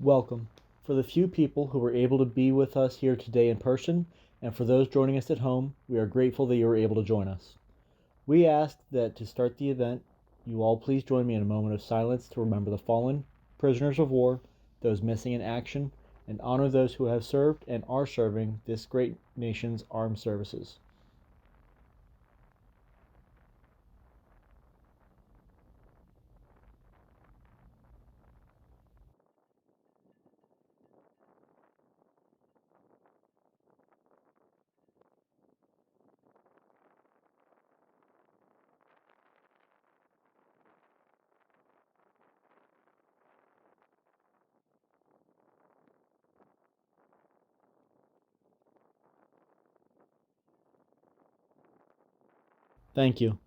Welcome. For the few people who were able to be with us here today in person, and for those joining us at home, we are grateful that you were able to join us. We ask that to start the event, you all please join me in a moment of silence to remember the fallen, prisoners of war, those missing in action, and honor those who have served and are serving this great nation's armed services. Thank you.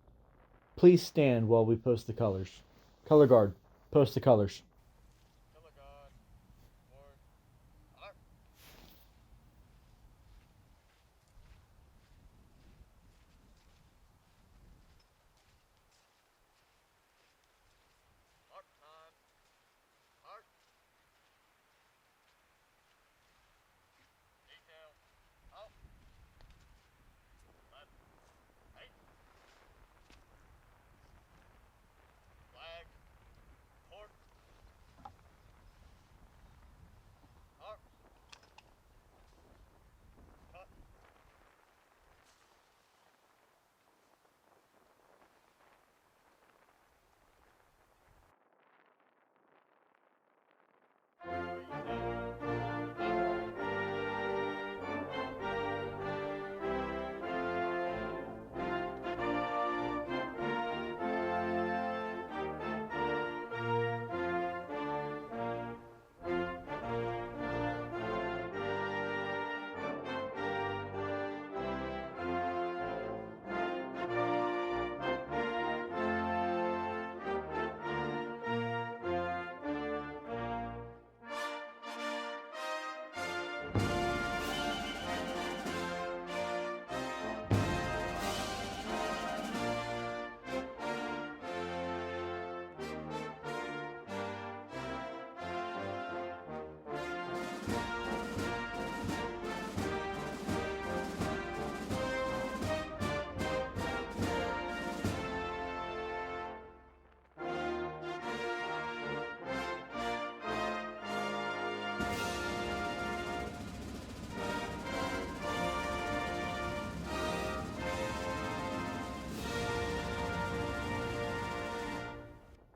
Please stand while we post the colors. Color guard, post the colors.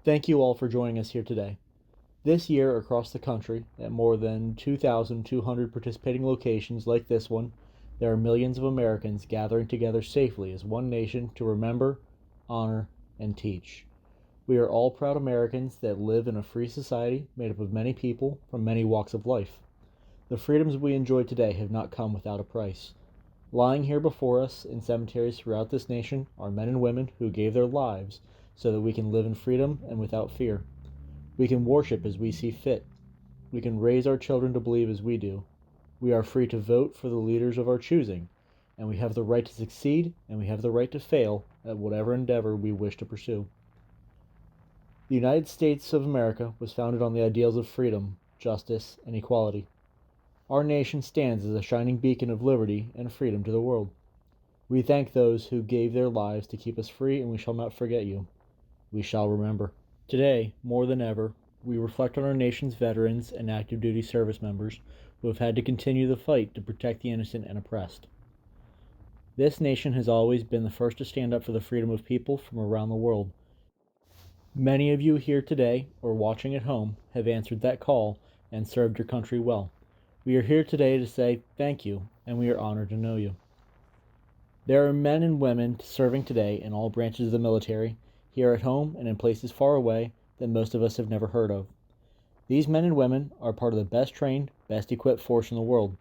Thank you all for joining us here today. This year, across the country, at more than 2,200 participating locations like this one, there are millions of Americans gathering together safely as one nation to remember, honor, and teach. We are all proud Americans that live in a free society made up of many people from many walks of life. The freedoms we enjoy today have not come without a price. Lying here before us in cemeteries throughout this nation are men and women who gave their lives so that we can live in freedom and without fear. We can worship as we see fit. We can raise our children to believe as we do. We are free to vote for the leaders of our choosing, and we have the right to succeed and we have the right to fail at whatever endeavor we wish to pursue. The United States of America was founded on the ideals of freedom, justice, and equality. Our nation stands as a shining beacon of liberty and freedom to the world. We thank those who gave their lives to keep us free, and we shall not forget you. We shall remember. Today, more than ever, we reflect on our nation's veterans and active duty service members who have had to continue the fight to protect the innocent and oppressed. This nation has always been the first to stand up for the freedom of people from around the world. Many of you here today, or watching at home, have answered that call and served your country well. We are here today to say thank you, and we are honored to know you. There are men and women serving today in all branches of the military, here at home and in places far away that most of us have never heard of. These men and women are part of the best trained, best equipped force in the world.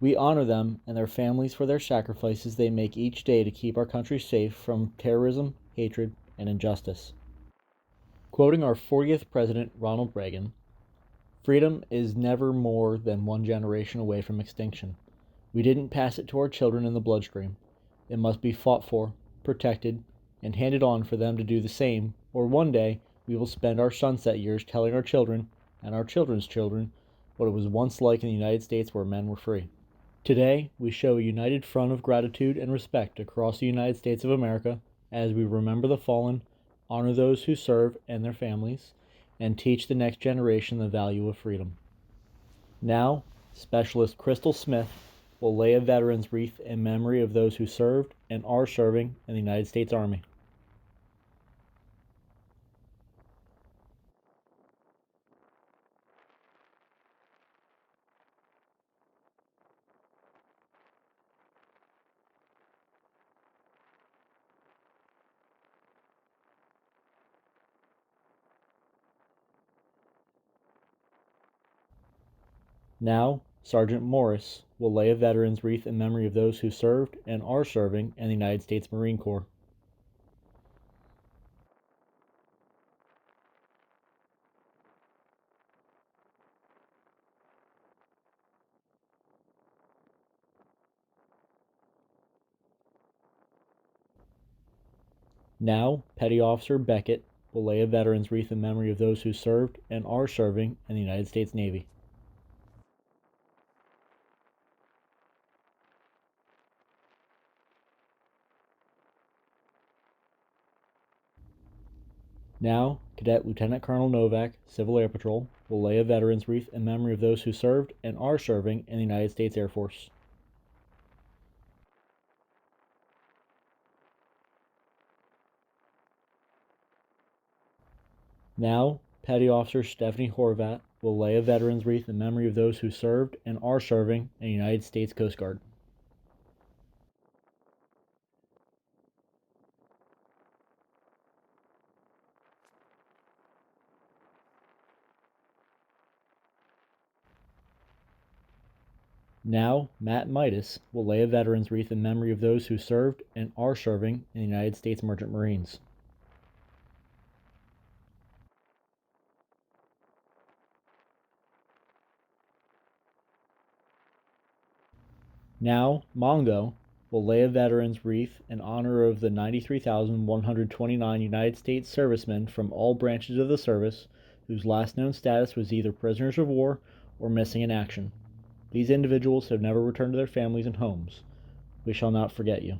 We honor them and their families for their sacrifices they make each day to keep our country safe from terrorism, hatred, and injustice. Quoting our 40th President, Ronald Reagan, freedom is never more than one generation away from extinction. We didn't pass it to our children in the bloodstream. It must be fought for, protected, and handed on for them to do the same, or one day we will spend our sunset years telling our children and our children's children what it was once like in the United States where men were free. Today, we show a united front of gratitude and respect across the United States of America as we remember the fallen, honor those who serve and their families, and teach the next generation the value of freedom. Now, Specialist Crystal Smith will lay a veteran's wreath in memory of those who served and are serving in the United States Army. Now, Sergeant Morris will lay a veteran's wreath in memory of those who served and are serving in the United States Marine Corps. Now, Petty Officer Beckett will lay a veteran's wreath in memory of those who served and are serving in the United States Navy. Now, Cadet Lieutenant Colonel Novak, Civil Air Patrol, will lay a veteran's wreath in memory of those who served and are serving in the United States Air Force. Now, Petty Officer Stephanie Horvat will lay a veteran's wreath in memory of those who served and are serving in the United States Coast Guard. Now, Matt Midas will lay a veteran's wreath in memory of those who served and are serving in the United States Merchant Marines. Now, Mongo will lay a veteran's wreath in honor of the 93,129 United States servicemen from all branches of the service whose last known status was either prisoners of war or missing in action. These individuals have never returned to their families and homes. We shall not forget you.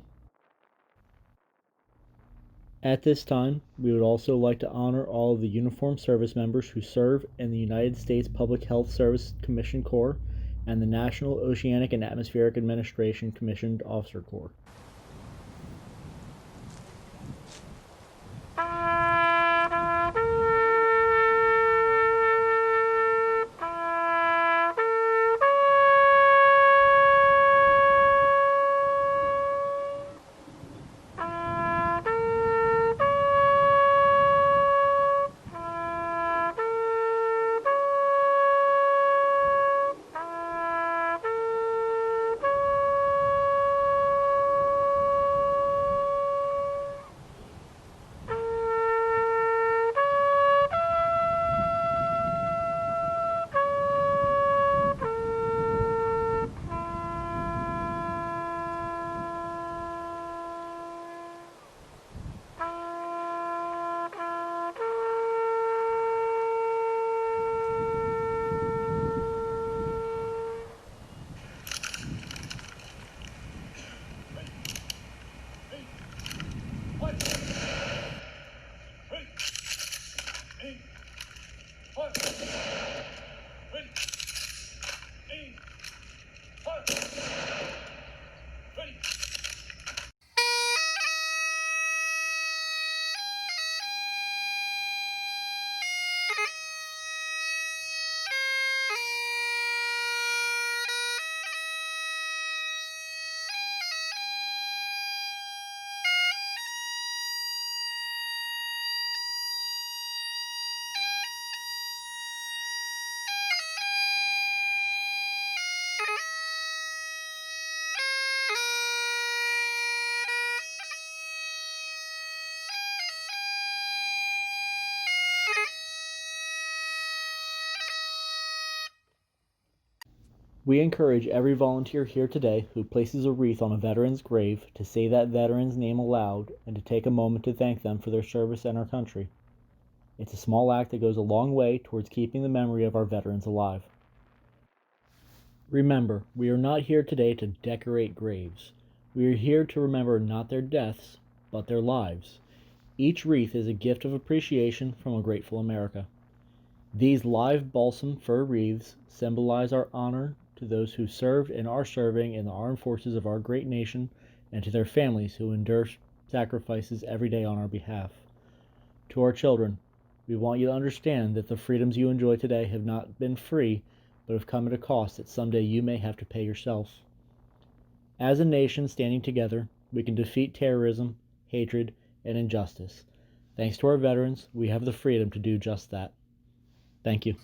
At this time, we would also like to honor all of the uniformed service members who serve in the United States Public Health Service Commissioned Corps and the National Oceanic and Atmospheric Administration Commissioned Officer Corps. We encourage every volunteer here today who places a wreath on a veteran's grave to say that veteran's name aloud and to take a moment to thank them for their service in our country. It's a small act that goes a long way towards keeping the memory of our veterans alive. Remember, we are not here today to decorate graves. We are here to remember not their deaths, but their lives. Each wreath is a gift of appreciation from a grateful America. These live balsam fir wreaths symbolize our honor to those who served and are serving in the armed forces of our great nation and to their families who endure sacrifices every day on our behalf. To our children, we want you to understand that the freedoms you enjoy today have not been free, but have come at a cost that someday you may have to pay yourself. As a nation standing together, we can defeat terrorism, hatred, and injustice. Thanks to our veterans, we have the freedom to do just that. Thank you.